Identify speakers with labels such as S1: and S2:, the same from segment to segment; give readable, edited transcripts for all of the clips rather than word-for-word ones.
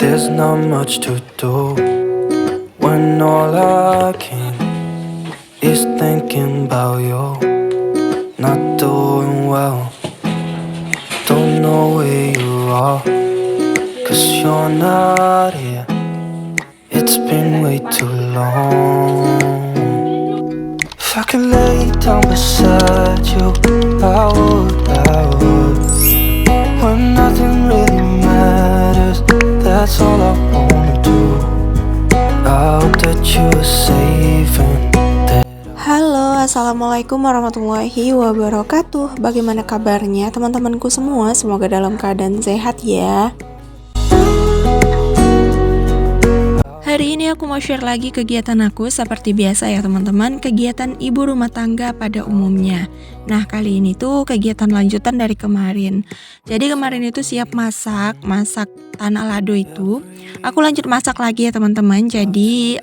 S1: There's not much to do when all I can is thinking about you. Not doing well, don't know where you are, 'cause you're not here. It's been way too long. If I could lay down beside you, I would. When nothing really matters, that's all I wanna do. I hope that you are safe and that.
S2: Halo, assalamualaikum warahmatullahi wabarakatuh. Bagaimana kabarnya teman-temanku semua? Semoga dalam keadaan sehat ya. Hari ini aku mau share lagi kegiatan aku seperti biasa ya teman-teman, kegiatan ibu rumah tangga pada umumnya. Nah kali ini tuh kegiatan lanjutan dari kemarin. Jadi kemarin itu siap masak tanah lado itu. Aku lanjut masak lagi ya teman-teman. Jadi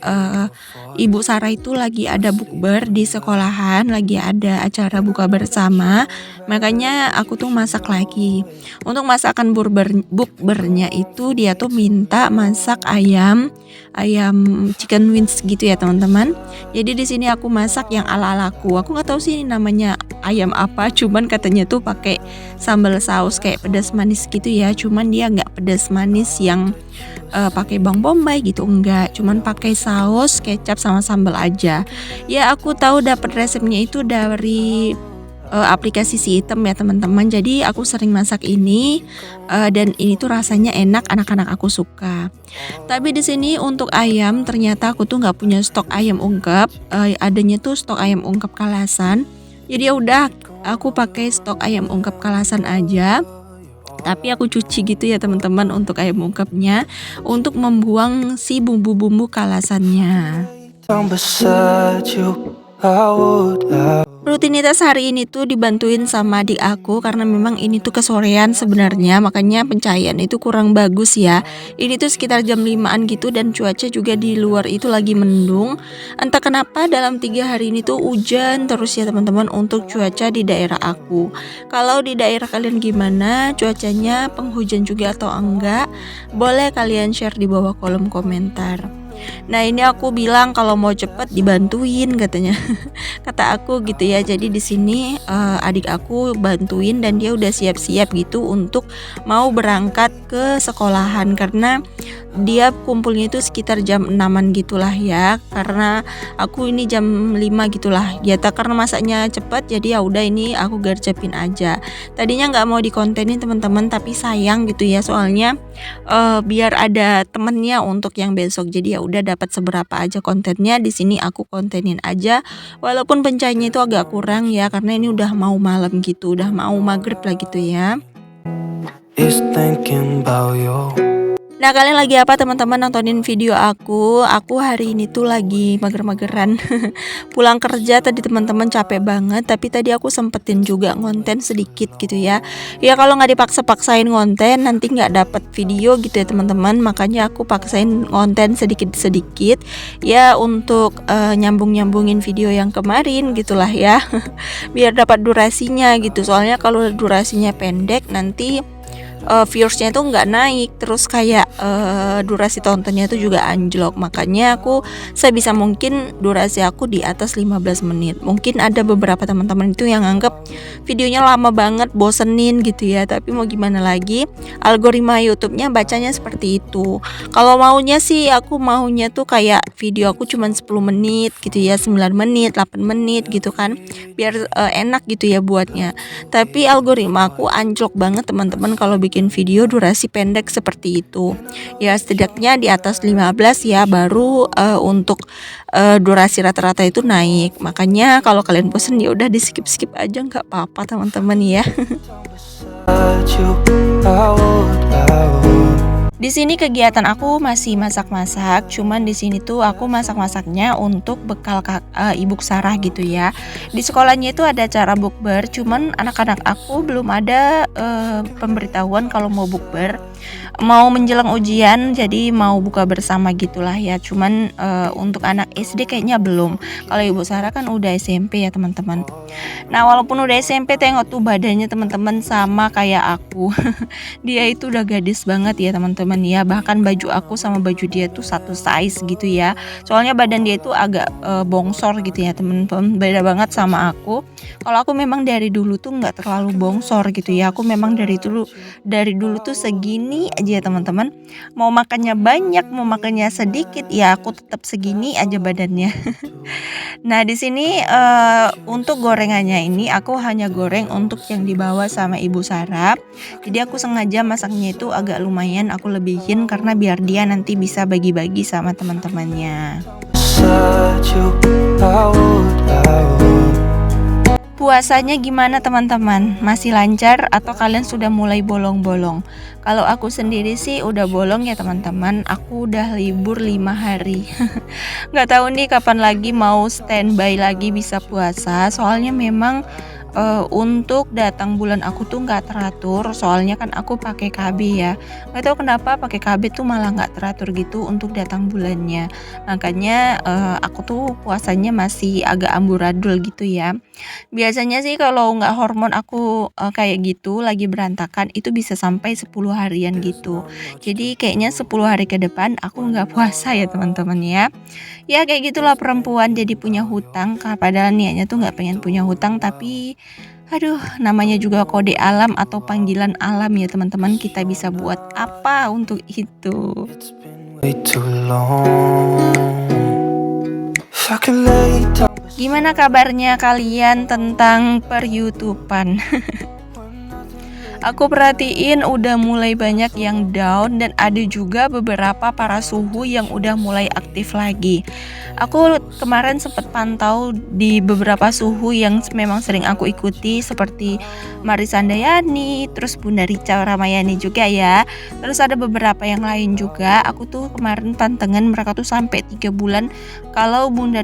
S2: Ibu Sarah itu lagi ada bukber di sekolahan, lagi ada acara buka bersama. Makanya aku tuh masak lagi. Untuk masakan bukbernya itu dia tuh minta masak ayam chicken wings gitu ya teman-teman. Jadi di sini aku masak yang ala-alaku. Aku nggak tahu sih ini namanya ayam apa, cuman katanya tuh pakai sambal saus kayak pedas manis gitu ya. Cuman dia nggak pedas manis yang pakai bawang bombay gitu, enggak, cuman pakai saus, kecap sama sambal aja. Ya aku tahu dapat resepnya itu dari aplikasi si item ya teman-teman. Jadi aku sering masak ini dan ini tuh rasanya enak, anak-anak aku suka. Tapi di sini untuk ayam ternyata aku tuh nggak punya stok ayam ungkep, adanya tuh stok ayam ungkep Kalasan. Jadi ya udah aku pakai stok ayam ungkep Kalasan aja. Tapi aku cuci gitu ya teman-teman untuk ayam ungkepnya, untuk membuang si bumbu-bumbu Kalasannya. Rutinitas hari ini tuh dibantuin sama adik aku karena memang ini tuh kesorean sebenarnya, makanya pencahayaan itu kurang bagus ya. Ini tuh sekitar jam 5-an gitu dan cuaca juga di luar itu lagi mendung. Entah kenapa dalam 3 hari ini tuh hujan terus ya teman-teman untuk cuaca di daerah aku. Kalau di daerah kalian gimana cuacanya, penghujan juga atau enggak? Boleh kalian share di bawah kolom komentar. Nah ini aku bilang kalau mau cepet dibantuin katanya, kata aku gitu ya. Jadi di sini adik aku bantuin dan dia udah siap-siap gitu untuk mau berangkat ke sekolahan karena dia kumpulnya itu sekitar jam 6-an gitulah ya. Karena aku ini jam 5 gitulah. Ya karena masaknya cepet jadi ya udah ini aku gercepin aja. Tadinya nggak mau dikontenin teman-teman tapi sayang gitu ya soalnya biar ada temennya untuk yang besok. Jadi ya udah dapat seberapa aja kontennya di sini aku kontenin aja. Walaupun pencahayanya itu agak kurang ya karena ini udah mau malam gitu, udah mau maghrib lah gitu ya.
S1: Is thinking about you.
S2: Nah kalian lagi apa teman-teman nontonin video aku? Aku hari ini tuh lagi mager-mageran pulang kerja tadi teman-teman, capek banget. Tapi tadi aku sempetin juga ngonten sedikit gitu ya. Ya kalau nggak dipaksa-paksain ngonten nanti nggak dapet video gitu ya teman-teman. Makanya aku paksain ngonten sedikit-sedikit ya untuk nyambung-nyambungin video yang kemarin gitulah ya. Biar dapat durasinya gitu. Soalnya kalau durasinya pendek nanti viewersnya itu nggak naik, terus kayak durasi tontonnya itu juga anjlok. Makanya aku sebisa mungkin durasi aku di atas 15 menit. Mungkin ada beberapa teman-teman itu yang anggap videonya lama banget, bosenin gitu ya. Tapi mau gimana lagi, algoritma YouTube-nya bacanya seperti itu. Kalau maunya sih aku maunya tuh kayak video aku cuma 10 menit gitu ya, 9 menit, 8 menit gitu kan, biar enak gitu ya buatnya. Tapi algoritma aku anjlok banget teman-teman kalau bikin video durasi pendek seperti itu. Ya setidaknya di atas 15 ya baru untuk durasi rata-rata itu naik. Makanya kalau kalian bosen ya udah di skip aja, nggak apa-apa teman-teman ya. Di sini kegiatan aku masih masak-masak, cuman di sini tuh aku masak-masaknya untuk bekal Ibu Sarah gitu ya. Di sekolahnya itu ada acara bukber, cuman anak-anak aku belum ada pemberitahuan kalau mau bukber. Mau menjelang ujian, jadi mau buka bersama gitulah ya. Cuman untuk anak SD kayaknya belum. Kalau Ibu Sarah kan udah SMP ya teman-teman. Nah walaupun udah SMP, tengok tuh badannya teman-teman sama kayak aku. Dia itu udah gadis banget ya teman-teman. teman-teman ya. Bahkan baju aku sama baju dia tuh satu size gitu ya. Soalnya badan dia itu agak bongsor gitu ya teman-teman. Beda banget sama aku. Kalau aku memang dari dulu tuh nggak terlalu bongsor gitu ya. Aku memang dari dulu tuh segini aja ya teman-teman. Mau makannya banyak, mau makannya sedikit, ya aku tetap segini aja badannya. Nah, di sini untuk gorengannya ini aku hanya goreng untuk yang dibawa sama Ibu Sarah. Jadi aku sengaja masaknya itu agak lumayan aku lebihin karena biar dia nanti bisa bagi-bagi sama teman-temannya.
S1: Beside you, I would.
S2: Puasanya gimana teman-teman? Masih lancar atau kalian sudah mulai bolong-bolong? Kalau aku sendiri sih udah bolong ya teman-teman. Aku udah libur 5 hari. Nggak tahu nih kapan lagi mau standby lagi bisa puasa. Soalnya memang untuk datang bulan aku tuh nggak teratur. Soalnya kan aku pakai KB ya. Nggak tahu kenapa pakai KB tuh malah nggak teratur gitu untuk datang bulannya. Makanya aku tuh puasanya masih agak amburadul gitu ya. Biasanya sih kalau nggak hormon aku kayak gitu lagi berantakan itu bisa sampai 10 harian gitu. Jadi kayaknya 10 hari ke depan aku nggak puasa ya teman-teman ya. Ya kayak gitulah perempuan jadi punya hutang, padahal niatnya tuh nggak pengen punya hutang tapi aduh namanya juga kode alam atau panggilan alam ya teman-teman, kita bisa buat apa untuk itu.
S1: It's been way too long. If I could lay down
S2: Gimana kabarnya kalian tentang per-YouTubean? Aku perhatiin udah mulai banyak yang down dan ada juga beberapa para suhu yang udah mulai aktif lagi. Aku kemarin sempat pantau di beberapa suhu yang memang sering aku ikuti seperti Marisa Andayani, terus Bunda Rica Ramayani juga ya. Terus ada beberapa yang lain juga. Aku tuh kemarin pantengin mereka tuh sampai 3 bulan. Kalau Bunda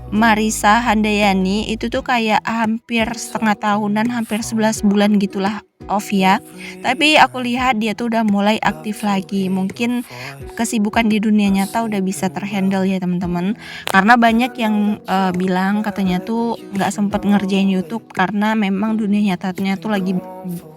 S2: Marisa Handayani itu tuh kayak hampir setengah tahunan, hampir 11 bulan gitulah off ya. Tapi aku lihat dia tuh udah mulai aktif lagi. Mungkin kesibukan di dunia nyata udah bisa terhandle ya teman-teman. Karena banyak yang bilang katanya tuh nggak sempet ngerjain YouTube karena memang dunia nyatanya tuh lagi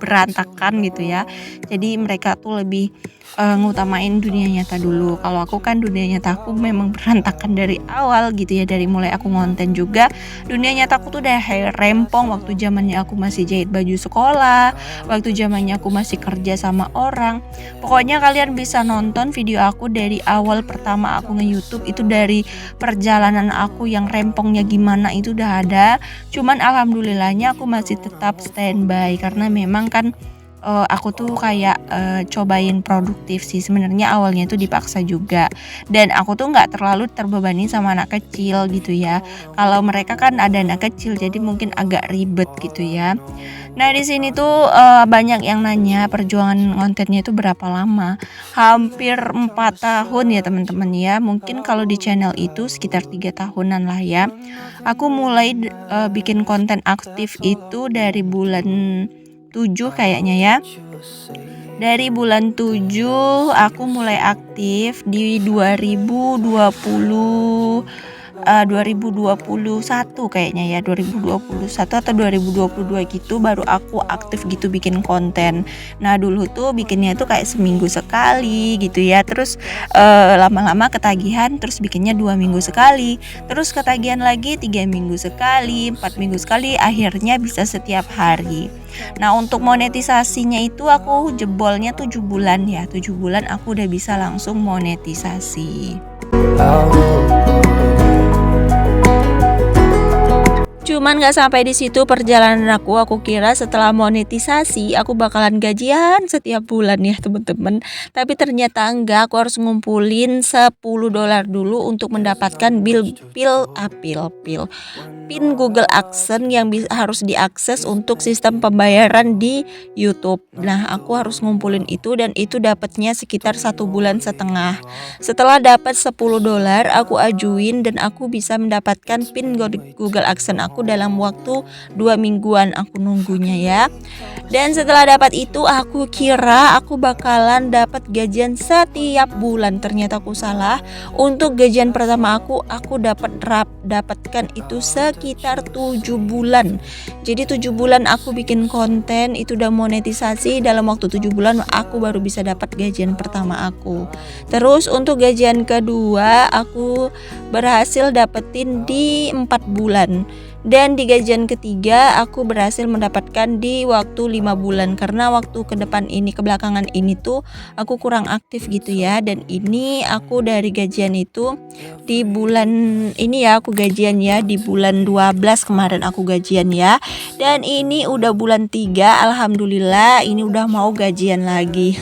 S2: berantakan gitu ya. Jadi mereka tuh lebih ngutamain dunia nyata dulu. Kalau aku kan dunia nyata aku memang berantakan dari awal gitu ya, dari mulai aku ngonten juga. Dunia nyata aku tuh udah rempong waktu zamannya aku masih jahit baju sekolah, waktu zamannya aku masih kerja sama orang. Pokoknya kalian bisa nonton video aku dari awal pertama aku nge-YouTube itu, dari perjalanan aku yang rempongnya gimana itu udah ada. Cuman alhamdulillahnya aku masih tetap standby karena memang kan aku tuh kayak cobain produktif sih. Sebenarnya awalnya itu dipaksa juga, dan aku tuh nggak terlalu terbebani sama anak kecil gitu ya. Kalau mereka kan ada anak kecil jadi mungkin agak ribet gitu ya. Nah di sini tuh banyak yang nanya perjuangan kontennya itu berapa lama. Hampir 4 tahun ya teman-teman ya. Mungkin kalau di channel itu sekitar 3 tahunan lah ya. Aku mulai bikin konten aktif itu dari bulan 7 kayaknya ya. Dari bulan 7 aku mulai aktif di 2021 kayaknya ya, 2021 atau 2022 gitu baru aku aktif gitu bikin konten. Nah dulu tuh bikinnya tuh kayak seminggu sekali gitu ya, terus lama-lama ketagihan, terus bikinnya 2 minggu sekali, terus ketagihan lagi 3 minggu sekali, 4 minggu sekali, akhirnya bisa setiap hari. Nah untuk monetisasinya itu aku jebolnya 7 bulan ya, 7 bulan aku udah bisa langsung monetisasi. Cuman gak sampai di situ perjalanan aku. Aku kira setelah monetisasi aku bakalan gajian setiap bulan ya teman-teman. Tapi ternyata enggak. Aku harus ngumpulin $10 dulu untuk mendapatkan PIN Google AdSense yang harus diakses untuk sistem pembayaran di YouTube. Nah aku harus ngumpulin itu, dan itu dapatnya sekitar 1,5 bulan. Setelah dapat $10 aku ajuin dan aku bisa mendapatkan PIN Google AdSense aku aku dalam waktu 2 mingguan aku nunggunya ya. Dan setelah dapat itu aku kira aku bakalan dapat gajian setiap bulan. Ternyata aku salah. Untuk gajian pertama aku dapatkan itu sekitar 7 bulan. Jadi 7 bulan aku bikin konten itu udah monetisasi, dalam waktu 7 bulan aku baru bisa dapat gajian pertama aku. Terus untuk gajian kedua aku berhasil dapetin di 4 bulan. Dan di gajian ketiga aku berhasil mendapatkan di waktu 5 bulan. Karena waktu ke depan ini, kebelakangan ini tuh aku kurang aktif gitu ya. Dan ini aku dari gajian itu di bulan ini ya, aku gajian ya di bulan 12 kemarin aku gajian ya. Dan ini udah bulan 3, alhamdulillah ini udah mau gajian lagi.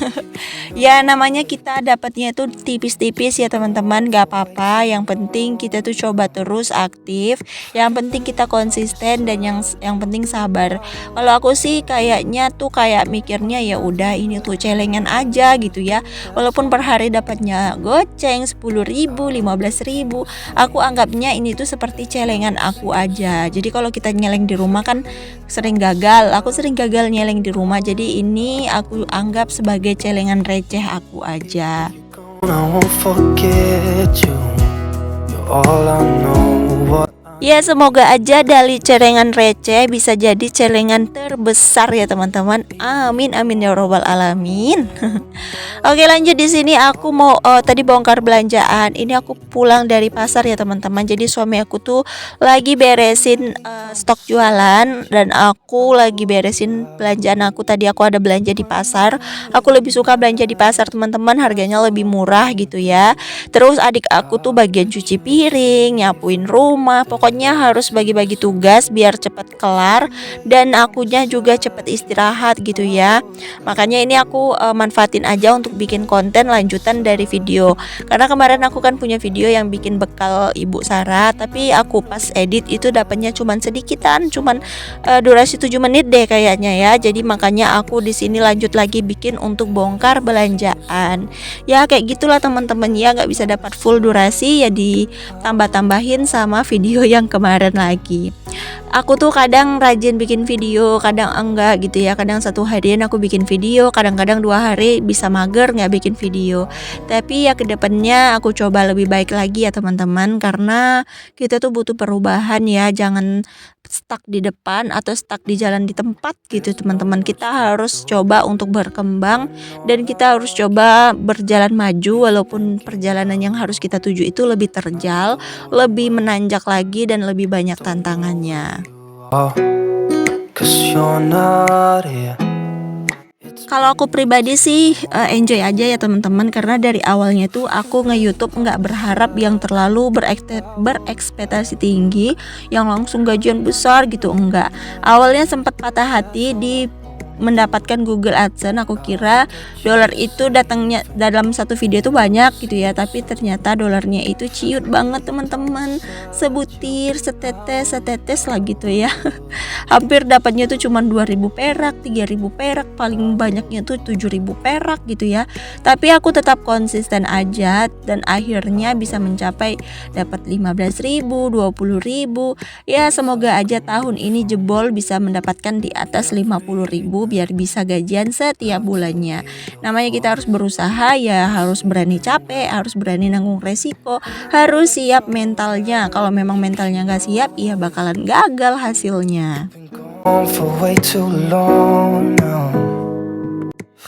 S2: Ya namanya kita dapatnya itu tipis-tipis ya teman-teman, gak apa-apa. Yang penting kita tuh coba terus aktif. Yang penting kita konsisten dan yang penting sabar. Kalau aku sih kayaknya tuh kayak mikirnya ya udah ini tuh celengan aja gitu ya. Walaupun per hari dapatnya goceng 10.000, 15.000, aku anggapnya ini tuh seperti celengan aku aja. Jadi kalau kita nyeleng di rumah kan sering gagal. Aku sering gagal nyeleng di rumah. Jadi ini aku anggap sebagai celengan receh aku aja.
S1: I won't forget you. You're all I know.
S2: Ya semoga aja dari celengan receh bisa jadi celengan terbesar ya teman-teman. Amin amin ya robbal alamin. Oke lanjut, di sini aku mau tadi bongkar belanjaan. Ini aku pulang dari pasar ya teman-teman. Jadi suami aku tuh lagi beresin stok jualan dan aku lagi beresin belanjaan aku. Tadi aku ada belanja di pasar. Aku lebih suka belanja di pasar teman-teman, harganya lebih murah gitu ya. Terus adik aku tuh bagian cuci piring, nyapuin rumah. Pokoknya harus bagi-bagi tugas biar cepat kelar dan akunya juga cepat istirahat gitu ya. Makanya ini aku manfaatin aja untuk bikin konten lanjutan dari video. Karena kemarin aku kan punya video yang bikin bekal Ibu Sarah, tapi aku pas edit itu dapatnya cuman sedikitan, cuman durasi 7 menit deh kayaknya ya. Jadi makanya aku di sini lanjut lagi bikin untuk bongkar belanjaan. Ya kayak gitulah teman-teman ya, nggak bisa dapat full durasi ya, ditambah-tambahin sama video yang kemarin lagi. Aku tuh kadang rajin bikin video, kadang enggak gitu ya. Kadang satu harian aku bikin video, kadang-kadang 2 hari bisa mager nggak bikin video. Tapi ya kedepannya aku coba lebih baik lagi ya teman-teman, karena kita tuh butuh perubahan ya. Jangan stuck di depan atau stuck di jalan di tempat gitu teman-teman. Kita harus coba untuk berkembang dan kita harus coba berjalan maju, walaupun perjalanan yang harus kita tuju itu lebih terjal, lebih menanjak lagi dan lebih banyak tantangannya.
S1: Oh, 'cause you're not here.
S2: Kalau aku pribadi sih enjoy aja ya teman-teman, karena dari awalnya tuh aku nge-YouTube nggak berharap yang terlalu berekspektasi tinggi, yang langsung gajian besar gitu, enggak. Awalnya sempat patah hati di mendapatkan Google AdSense. Aku kira dolar itu datangnya dalam satu video itu banyak gitu ya, tapi ternyata dolarnya itu ciut banget teman-teman, sebutir, setetes lah gitu ya. Hampir dapatnya tuh cuma 2.000 perak, 3.000 perak, paling banyaknya tuh 7.000 perak gitu ya. Tapi aku tetap konsisten aja dan akhirnya bisa mencapai dapat 15.000, 20.000. Ya semoga aja tahun ini jebol bisa mendapatkan di atas 50.000 biar bisa gajian setiap bulannya. Namanya kita harus berusaha ya, harus berani capek, harus berani nanggung resiko, harus siap mentalnya. Kalau memang mentalnya nggak siap, ya bakalan gagal hasilnya.
S1: Gone for way too long now.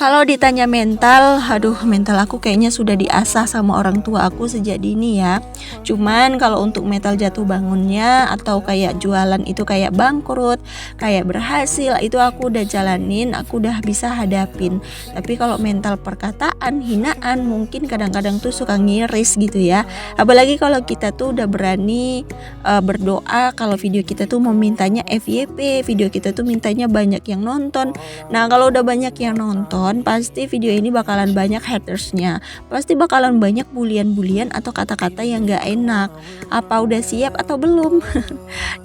S2: Kalau ditanya mental, aduh mental aku kayaknya sudah diasah sama orang tua aku sejak dini ya. Cuman kalau untuk mental jatuh bangunnya atau kayak jualan itu kayak bangkrut, kayak berhasil, itu aku udah jalanin, aku udah bisa hadapin. Tapi kalau mental perkataan, hinaan, mungkin kadang-kadang tuh suka ngiris gitu ya. Apalagi kalau kita tuh udah berani berdoa kalau video kita tuh memintanya FYP, video kita tuh mintanya banyak yang nonton. Nah kalau udah banyak yang nonton, tonton, pasti video ini bakalan banyak hatersnya. Pasti bakalan banyak bulian-bulian atau kata-kata yang gak enak. Apa udah siap atau belum?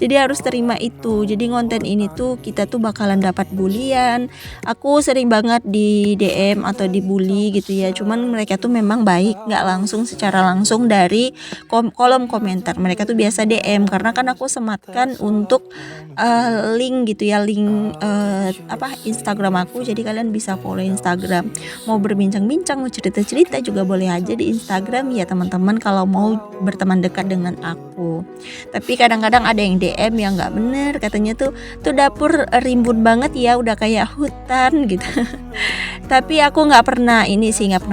S2: Jadi harus terima itu. Jadi konten ini tuh kita tuh bakalan dapat bulian. Aku sering banget di DM atau dibully gitu ya. Cuman mereka tuh memang baik, gak langsung secara langsung dari kolom komentar. Mereka tuh biasa DM karena kan aku sematkan untuk link gitu ya, link Instagram aku, jadi kalian bisa follow Instagram. Mau berbincang-bincang, mau cerita-cerita juga boleh aja di Instagram ya teman-teman, kalau mau berteman dekat dengan aku. Tapi kadang-kadang ada yang DM yang nggak bener, katanya tuh dapur rimbun banget ya, udah kayak hutan gitu. Tapi aku nggak pernah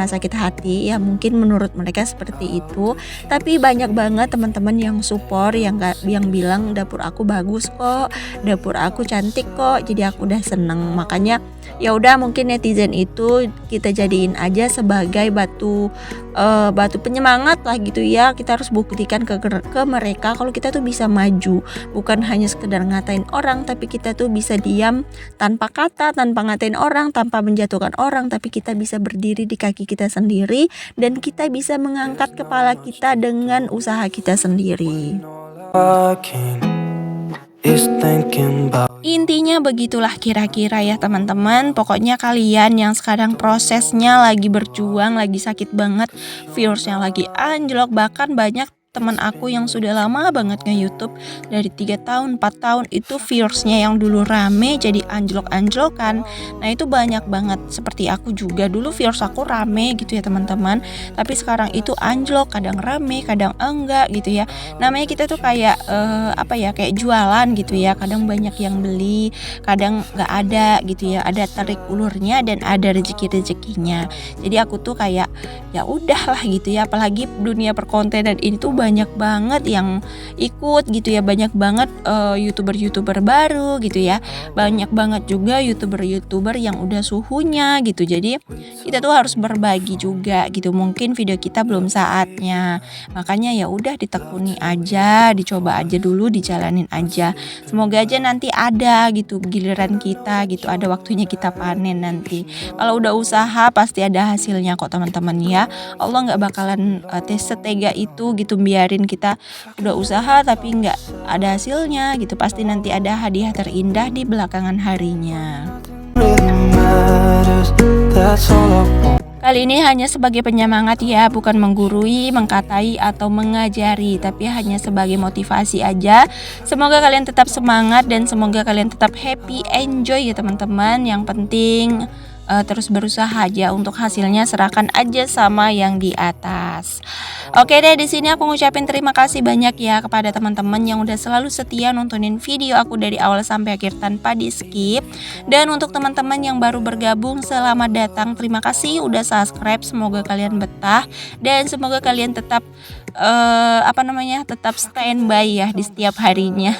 S2: sakit hati ya, mungkin menurut mereka seperti itu. Tapi banyak banget teman-teman yang support, yang bilang dapur aku bagus kok, dapur aku cantik kok, jadi aku udah seneng. Makanya ya udah, mungkin netizen itu kita jadiin aja sebagai batu penyemangat lah gitu ya. Kita harus buktikan ke mereka kalau kita tuh bisa maju, bukan hanya sekedar ngatain orang, tapi kita tuh bisa diam tanpa kata, tanpa ngatain orang, tanpa menjatuhkan orang, tapi kita bisa berdiri di kaki kita sendiri dan kita bisa mengangkat kepala kita dengan usaha kita sendiri. Intinya begitulah kira-kira ya teman-teman. Pokoknya kalian yang sekarang prosesnya lagi berjuang, lagi sakit banget, viewersnya lagi anjlok, bahkan banyak teman aku yang sudah lama banget nge-YouTube dari 3 tahun 4 tahun itu viewersnya yang dulu rame jadi anjlok-anjlokan. Nah itu banyak banget, seperti aku juga dulu viewers aku rame gitu ya teman-teman, tapi sekarang itu anjlok, kadang rame kadang enggak gitu ya. Namanya kita tuh kayak kayak jualan gitu ya, kadang banyak yang beli, kadang nggak ada gitu ya, ada tarik ulurnya dan ada rezeki-rezekinya. Jadi aku tuh kayak ya udahlah gitu ya, apalagi dunia perkontenan ini tuh banyak banget yang ikut gitu ya, banyak banget youtuber baru gitu ya, banyak banget juga youtuber yang udah suhunya gitu. Jadi kita tuh harus berbagi juga gitu, mungkin video kita belum saatnya, makanya ya udah ditekuni aja, dicoba aja dulu, dijalanin aja, semoga aja nanti ada gitu giliran kita gitu, ada waktunya kita panen nanti. Kalau udah usaha pasti ada hasilnya kok teman-teman ya. Allah nggak bakalan setega itu gitu biarin kita udah usaha tapi nggak ada hasilnya gitu. Pasti nanti ada hadiah terindah di belakangan harinya. Kali ini hanya sebagai penyemangat ya, bukan menggurui, mengkatai, atau mengajari, tapi hanya sebagai motivasi aja. Semoga kalian tetap semangat dan semoga kalian tetap happy, enjoy ya teman-teman. Yang penting terus berusaha aja, untuk hasilnya serahkan aja sama yang di atas. Oke deh, di sini aku ngucapin terima kasih banyak ya kepada teman-teman yang udah selalu setia nontonin video aku dari awal sampai akhir tanpa di skip. Dan untuk teman-teman yang baru bergabung, selamat datang, terima kasih udah subscribe. Semoga kalian betah dan semoga kalian tetap tetap standby ya di setiap harinya.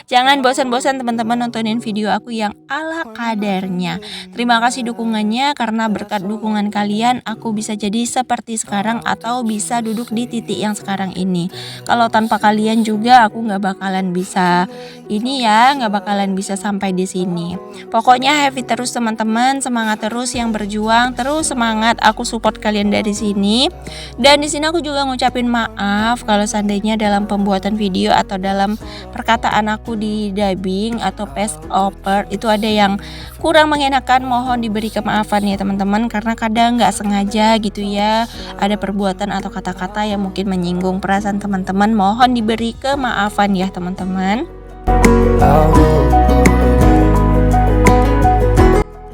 S2: Jangan bosan-bosan teman-teman nontonin video aku yang ala kadarnya. Terima kasih dukungannya, karena berkat dukungan kalian aku bisa jadi seperti sekarang atau bisa duduk di titik yang sekarang ini. Kalau tanpa kalian juga aku nggak bakalan bisa nggak bakalan bisa sampai di sini. Pokoknya happy terus teman-teman, semangat terus yang berjuang, terus semangat, aku support kalian dari sini. Dan di sini aku juga ngucapin maaf kalau seandainya dalam pembuatan video atau dalam perkataan aku di dubbing atau paste over itu ada yang kurang mengenakan, mohon diberi kemaafan ya teman-teman, karena kadang nggak sengaja gitu ya, ada perbuatan atau kata-kata yang mungkin menyinggung perasaan teman-teman, mohon diberi kemaafan ya teman-teman.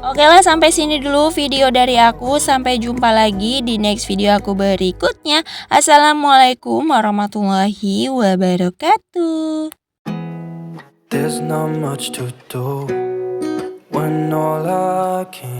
S2: Oke lah, sampai sini dulu video dari aku. Sampai jumpa lagi di next video aku berikutnya. Assalamualaikum warahmatullahi wabarakatuh.
S1: There's not much to do when all I can